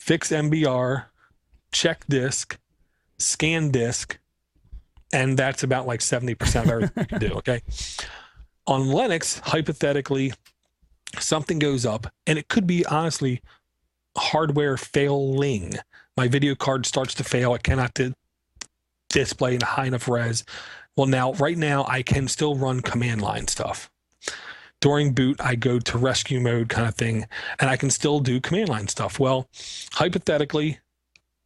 fix MBR, check disk, scan disk, and that's about like 70% of everything you can do, okay? On Linux, hypothetically, something goes up, and it could be, honestly, hardware failing. My video card starts to fail. It cannot display in high enough res. Well, right now, I can still run command line stuff. During boot, I go to rescue mode kind of thing, and I can still do command line stuff. Well, hypothetically,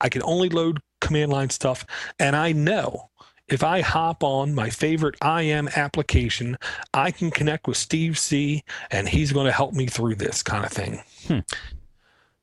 I can only load command line stuff, and I know if I hop on my favorite IM application, I can connect with Steve C, and he's going to help me through this kind of thing.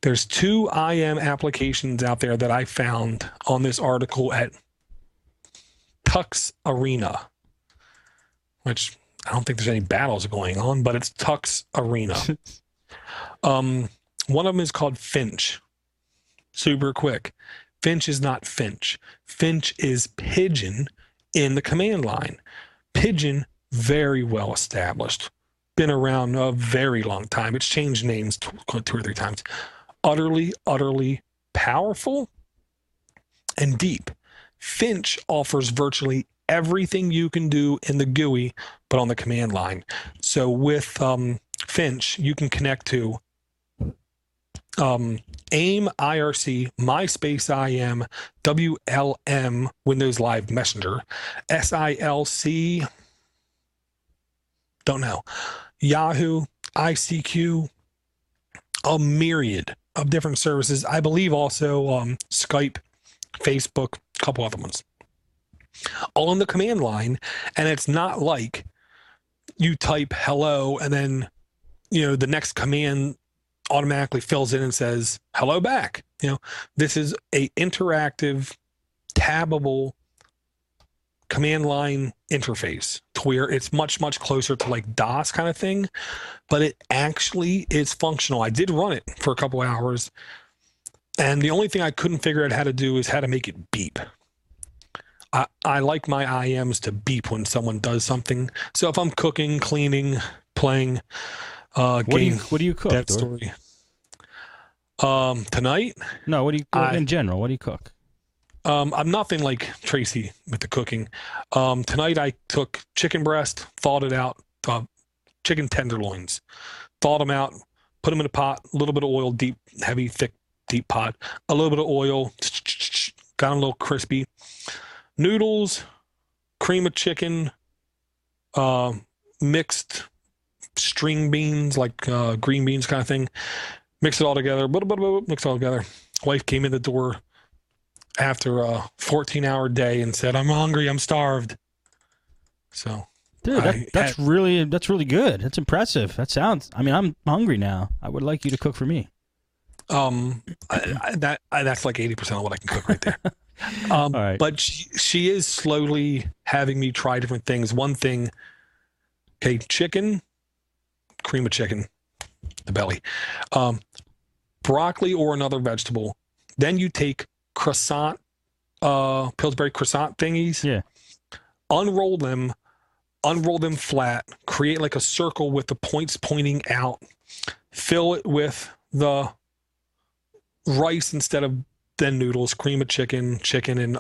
There's 2 IM applications out there that I found on this article at Tux Arena, which I don't think there's any battles going on, but it's Tux Arena. One of them is called Finch. Super quick. Finch is not Finch. Finch is Pigeon in the command line. Pigeon, very well established. Been around a very long time. It's changed names 2 or 3 times. Utterly, utterly powerful and deep. Finch offers virtually everything you can do in the GUI, but on the command line. So with Finch, you can connect to AIM, IRC, MySpace IM, WLM, Windows Live Messenger, SILC, don't know, Yahoo, ICQ, a myriad of different services. I believe also Skype, Facebook, a couple other ones. All on the command line, and it's not like you type hello and then, the next command automatically fills in and says hello back. This is a interactive, tabbable command line interface to where it's much, much closer to like DOS kind of thing, but it actually is functional. I did run it for a couple hours, and the only thing I couldn't figure out how to do is how to make it beep. I like my IMs to beep when someone does something. So if I'm cooking, cleaning, playing, what do you cook? That story. Tonight? No, what do you cook in general? What do you cook? I'm nothing like Tracy with the cooking. Tonight I took chicken breast, thawed it out, chicken tenderloins, thawed them out, put them in a pot, a little bit of oil, deep, heavy, thick, deep pot, a little bit of oil, got them a little crispy. Noodles, cream of chicken, mixed string beans, like green beans kind of thing. Mix it all together, mix it all together. Wife came in the door after a 14-hour day and said, "I'm hungry, I'm starved." So, dude, that's really good. That's impressive. That sounds. I mean, I'm hungry now. I would like you to cook for me. That's like 80% of what I can cook right there. All right. But she is slowly having me try different things. One thing, okay, chicken, cream of chicken, the belly, broccoli or another vegetable. Then you take croissant, Pillsbury croissant thingies. Yeah. Unroll them flat, create like a circle with the points pointing out, fill it with the rice instead of then noodles, cream of chicken, and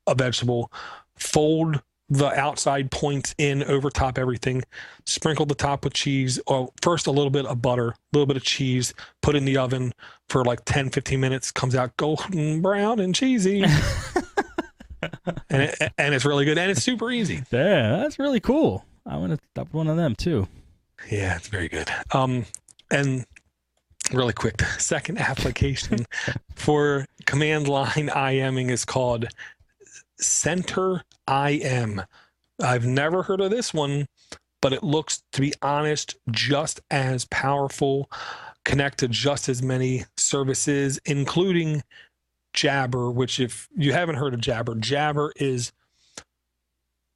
a vegetable, fold the outside points in over top everything, sprinkle the top with cheese, or first a little bit of butter, a little bit of cheese, put in the oven for like 10-15 minutes, comes out golden brown and cheesy. and it's really good, and it's super easy. Yeah, that's really cool. I want to stop one of them too. Yeah, it's very good. And really quick, the second application for command line IMing is called Center IM. I've never heard of this one, but it looks, to be honest, just as powerful, connect to just as many services, including Jabber, which if you haven't heard of Jabber, Jabber is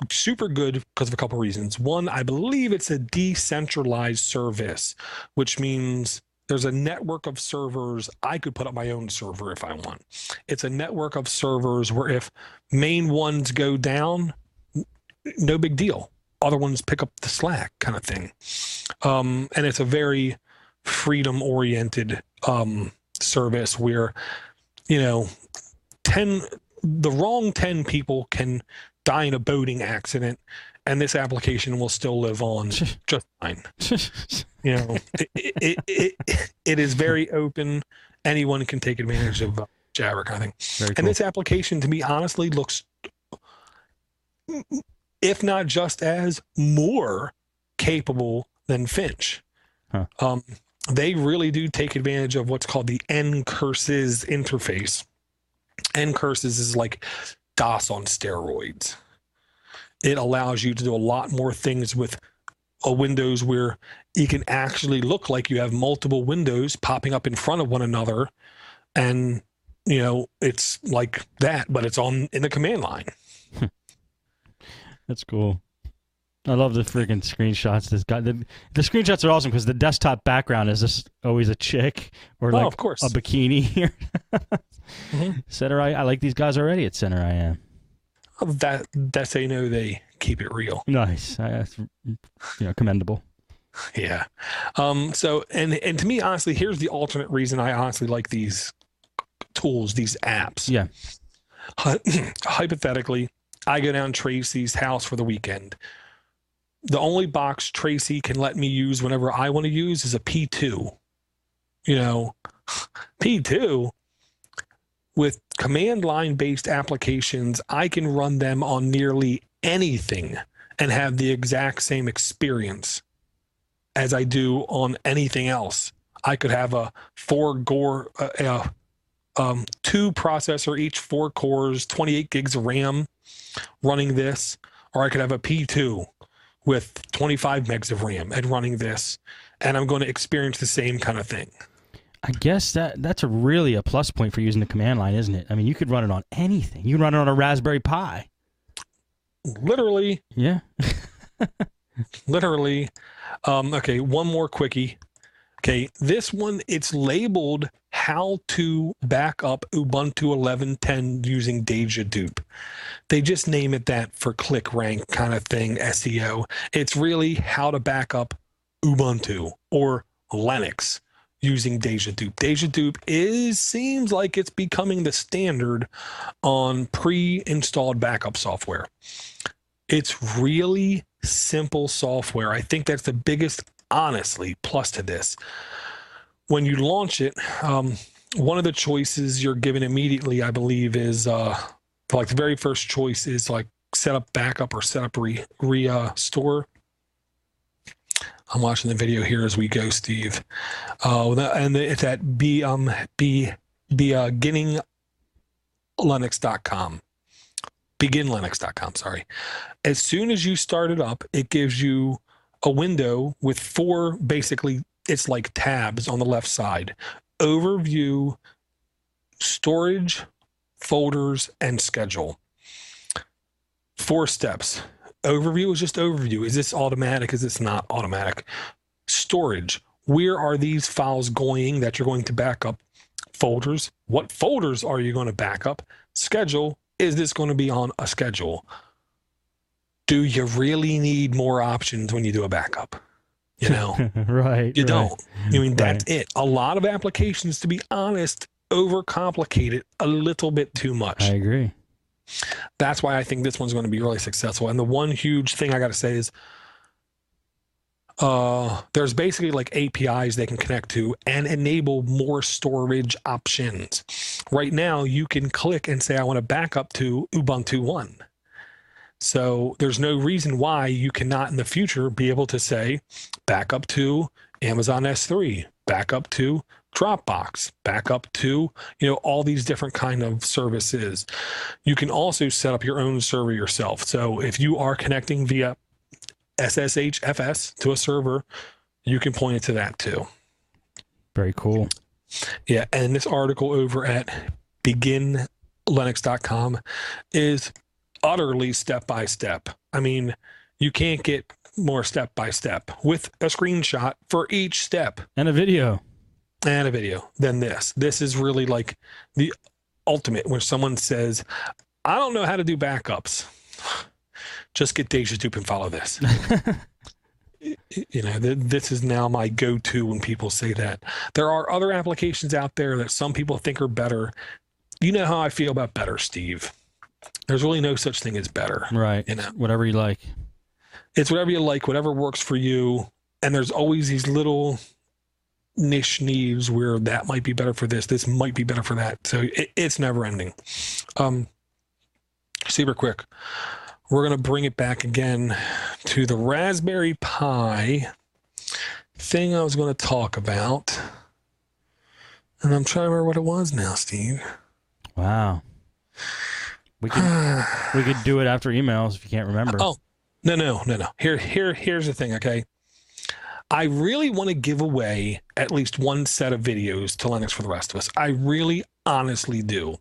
super good because of a couple reasons. One, I believe it's a decentralized service, which means there's a network of servers. I could put up my own server if I want. It's a network of servers where if main ones go down, no big deal. Other ones pick up the slack kind of thing. And it's a very freedom-oriented service where, you know, 10, the wrong 10 people can die in a boating accident, and this application will still live on just fine. You know, it is very open. Anyone can take advantage of Jabber kind of thing. Very And cool. this application, to me, honestly, looks, if not just as, more capable than Finch. Huh. They really do take advantage of what's called the N-curses interface. N-curses is like DOS on steroids. It allows you to do a lot more things with a Windows where it can actually look like you have multiple windows popping up in front of one another. And, you know, it's like that, but it's in the command line. That's cool. I love the freaking screenshots. This guy, the screenshots are awesome because the desktop background is just always a chick or like of course. a bikini here. Mm-hmm. Center I like these guys already at Center I am. That's how you know they keep it real. Nice. That's, commendable. Yeah. So, and to me, honestly, here's the alternate reason I honestly like these tools, these apps. Yeah. Hypothetically, I go down Tracy's house for the weekend. The only box Tracy can let me use whenever I want to use is a P2. You know, P2 with command line based applications, I can run them on nearly anything and have the exact same experience as I do on anything else. I could have a 2 processor, each 4 cores, 28 gigs of RAM running this, or I could have a P2 with 25 megs of RAM and running this, and I'm going to experience the same kind of thing. I guess that's really a plus point for using the command line, isn't it? I mean, you could run it on anything. You can run it on a Raspberry Pi. Literally. Yeah. Literally. Okay, one more quickie. Okay, this one, it's labeled how to back up Ubuntu 11.10 using Deja Dupe. They just name it that for click rank kind of thing, SEO. It's really how to back up Ubuntu or Linux using Deja Dupe. Deja Dupe seems like it's becoming the standard on pre-installed backup software. It's really simple software. I think that's the biggest, honestly, plus to this. When you launch it, one of the choices you're given immediately, I believe, is like the very first choice is like set up backup or set up restore. I'm watching the video here as we go, Steve. And it's at beginninlinux.com. Beginlinux.com, sorry. As soon as you start it up, it gives you a window with 4, basically, it's like tabs on the left side. Overview, storage, folders, and schedule. 4 steps. Overview is just overview. Is this automatic? Is this not automatic? Storage. Where are these files going that you're going to back up? Folders. What folders are you going to back up? Schedule. Is this going to be on a schedule? Do you really need more options when you do a backup? You know, right. You don't. I mean, that's it. A lot of applications, to be honest, overcomplicate it a little bit too much. I agree. That's why I think this one's going to be really successful. And the one huge thing I got to say is there's basically like APIs they can connect to and enable more storage options. Right now, you can click and say, I want to back up to Ubuntu 1. So there's no reason why you cannot in the future be able to say back up to Amazon S3, back up to Dropbox, back up to, all these different kind of services. You can also set up your own server yourself. So if you are connecting via SSHFS to a server, you can point it to that too. Very cool. Yeah. And this article over at beginlinux.com is utterly step-by-step. I mean, you can't get more step-by-step with a screenshot for each step. And a video. Than this. This is really like the ultimate when someone says, I don't know how to do backups. Just get Deja Dupe and follow this. You know, this is now my go-to when people say that. There are other applications out there that some people think are better. You know how I feel about better, Steve. There's really no such thing as better. Right. You know, Whatever you like. it's whatever you like, whatever works for you. And there's always these little niche needs where that might be better for this might be better for that. So it's never ending. Super quick. We're going to bring it back again to the Raspberry Pi thing I was going to talk about. And I'm trying to remember what it was now, Steve. Wow. We could do it after emails if you can't remember. Oh, no. Here's the thing, okay? I really want to give away at least one set of videos to Linux for the rest of us. I really honestly do.